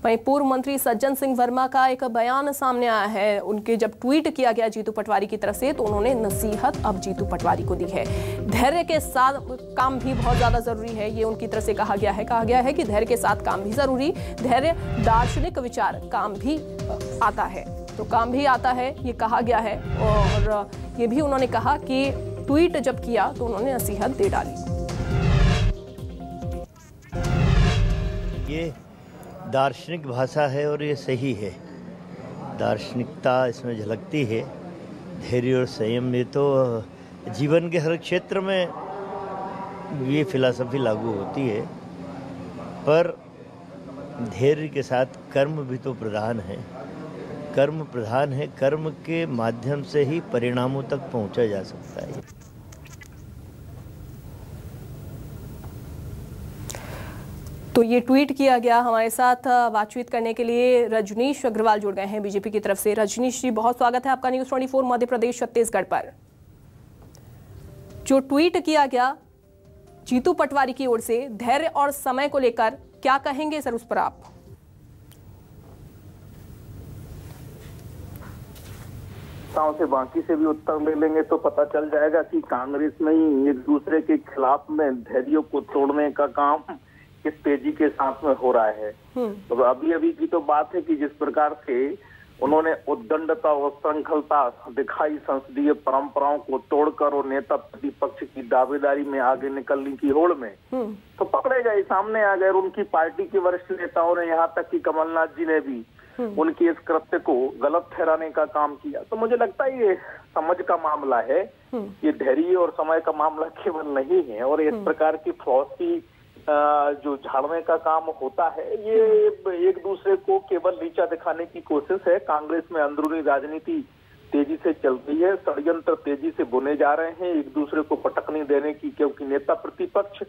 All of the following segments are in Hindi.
वहीं पूर्व मंत्री सज्जन सिंह वर्मा का एक बयान सामने आया है। उनके जब ट्वीट किया गया जीतू पटवारी की तरफ से तो उन्होंने नसीहत अब जीतू पटवारी को दी है। धैर्य के साथ काम भी बहुत ज्यादा जरूरी है, ये उनकी तरफ से कहा गया है कि धैर्य के साथ काम भी जरूरी, धैर्य दार्शनिक विचार काम भी आता है, तो काम भी आता है ये कहा गया है। और ये भी उन्होंने कहा कि ट्वीट जब किया तो उन्होंने नसीहत दे डाली। ये दार्शनिक भाषा है और ये सही है, दार्शनिकता इसमें झलकती है। धैर्य और संयम ये तो जीवन के हर क्षेत्र में ये फिलॉसफी लागू होती है, पर धैर्य के साथ कर्म भी तो प्रधान है। कर्म प्रधान है, कर्म के माध्यम से ही परिणामों तक पहुंचा जा सकता है। तो ये ट्वीट किया गया। हमारे साथ बातचीत करने के लिए रजनीश अग्रवाल जुड़ गए हैं बीजेपी की तरफ से। रजनीश जी, बहुत स्वागत है आपका न्यूज़ 24 मध्य प्रदेश छत्तीसगढ़ पर। जो ट्वीट किया गया जीतू पटवारी की ओर से धैर्य और समय को लेकर क्या कहेंगे सर उस पर आप? से बाकी से भी उत्तर ले लेंगे तो पता चल जाएगा कि कांग्रेस में ही एक दूसरे के खिलाफ में धैर्य को तोड़ने का काम किस तेजी के साथ में हो रहा है। तो अभी अभी की तो बात है कि जिस प्रकार से उन्होंने उद्दंडता और श्रृंखलता दिखाई संसदीय परंपराओं को तोड़कर और नेता प्रतिपक्ष की दावेदारी में आगे निकलने की होड़ में तो पकड़े गए, सामने आ गए। उनकी पार्टी के वरिष्ठ नेताओं ने, यहाँ तक कि कमलनाथ जी ने भी उनकी इस कृत्य को गलत ठहराने का काम किया। तो मुझे लगता है ये समझ का मामला है, ये धैर्य और समय का मामला केवल नहीं है। और इस प्रकार की फिलॉसफी जो झाड़ने का काम होता है, ये एक दूसरे को केवल नीचा दिखाने की कोशिश है। कांग्रेस में अंदरूनी राजनीति तेजी से चल रही है, षड्यंत्र तेजी से बुने जा रहे हैं एक दूसरे को पटकनी देने की, क्योंकि नेता प्रतिपक्ष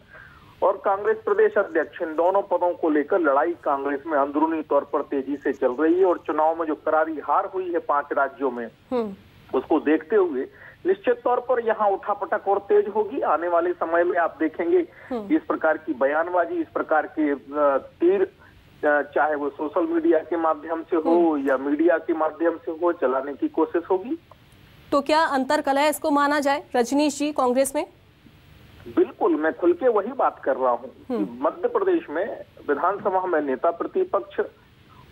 और कांग्रेस प्रदेश अध्यक्ष इन दोनों पदों को लेकर लड़ाई कांग्रेस में अंदरूनी तौर पर तेजी से चल रही है। और चुनाव में जो करारी हार हुई है 5 राज्यों में, उसको देखते हुए निश्चित तौर पर यहाँ उठापटक और तेज होगी। आने वाले समय में आप देखेंगे इस प्रकार की बयानबाजी, इस प्रकार के तीर, चाहे वो सोशल मीडिया के माध्यम से हो या मीडिया के माध्यम से हो, चलाने की कोशिश होगी। तो क्या अंतरकलह इसको माना जाए रजनीश जी कांग्रेस में? बिल्कुल, मैं खुल के वही बात कर रहा हूँ। मध्य प्रदेश में विधानसभा में नेता प्रतिपक्ष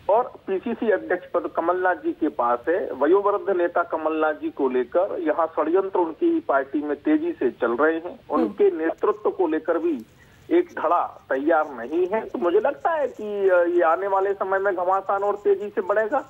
और पीसीसी अध्यक्ष पद कमलनाथ जी के पास है। वयोवृद्ध नेता कमलनाथ जी को लेकर यहाँ षड्यंत्र उनकी ही पार्टी में तेजी से चल रहे हैं। उनके नेतृत्व को लेकर भी एक धड़ा तैयार नहीं है। तो मुझे लगता है कि ये आने वाले समय में घमासान और तेजी से बढ़ेगा।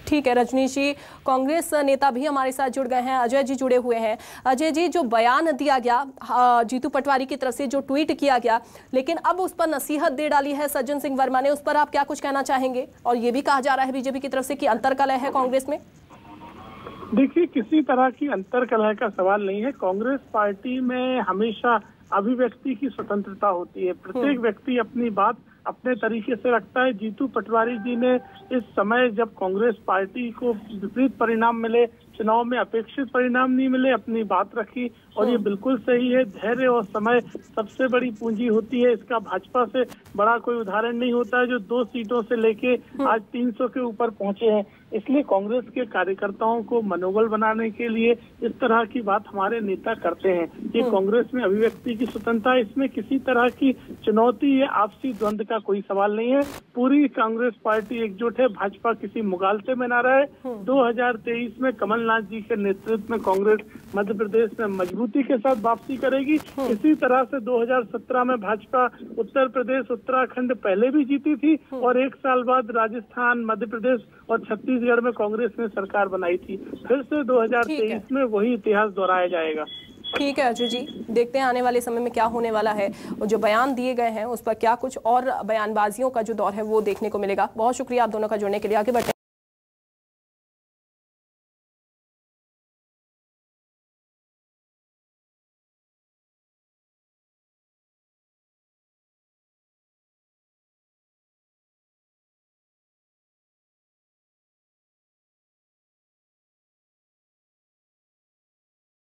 ठीक है रजनीश जी, कांग्रेस नेता भी हमारे साथ जुड़ गए हैं, अजय जी जुड़े हुए हैं। अजय जी, जो बयान दिया गया जीतू पटवारी की तरफ से, जो ट्वीट किया गया, लेकिन अब उस पर नसीहत दे डाली है सज्जन सिंह वर्मा ने, उस पर आप क्या कुछ कहना चाहेंगे? और ये भी कहा जा रहा है बीजेपी की तरफ से कि अंतरकलह है कांग्रेस में। देखिए, किसी तरह की अंतरकलह का सवाल नहीं है। कांग्रेस पार्टी में हमेशा अभिव्यक्ति की स्वतंत्रता होती है। प्रत्येक व्यक्ति अपनी बात अपने तरीके से रखता है। जीतू पटवारी जी ने इस समय, जब कांग्रेस पार्टी को विपरीत परिणाम मिले, चुनाव में अपेक्षित परिणाम नहीं मिले, अपनी बात रखी और ये बिल्कुल सही है। धैर्य और समय सबसे बड़ी पूंजी होती है। इसका भाजपा से बड़ा कोई उदाहरण नहीं होता है, जो 2 सीटों से लेके आज 300 के ऊपर पहुंचे हैं। इसलिए कांग्रेस के कार्यकर्ताओं को मनोबल बनाने के लिए इस तरह की बात हमारे नेता करते हैं। ये कांग्रेस में अभिव्यक्ति की स्वतंत्रता, इसमें किसी तरह की चुनौती या आपसी द्वंद्व का कोई सवाल नहीं है। पूरी कांग्रेस पार्टी एकजुट है, भाजपा किसी मुगालते में न रहे। 2023 में कमलनाथ जी के नेतृत्व में कांग्रेस मध्य प्रदेश में मजबूती के साथ वापसी करेगी। इसी तरह से 2017 में भाजपा उत्तर प्रदेश, उत्तराखंड पहले भी जीती थी और 1 साल बाद राजस्थान, मध्य प्रदेश और छत्तीसगढ़ में कांग्रेस ने सरकार बनाई थी। फिर से 2023 में वही इतिहास दोहराया जाएगा। ठीक है अजय जी, देखते हैं आने वाले समय में क्या होने वाला है और जो बयान दिए गए हैं उस पर क्या कुछ और बयानबाजियों का जो दौर है वो देखने को मिलेगा। बहुत शुक्रिया आप दोनों का जुड़ने के लिए। आगे बढ़ते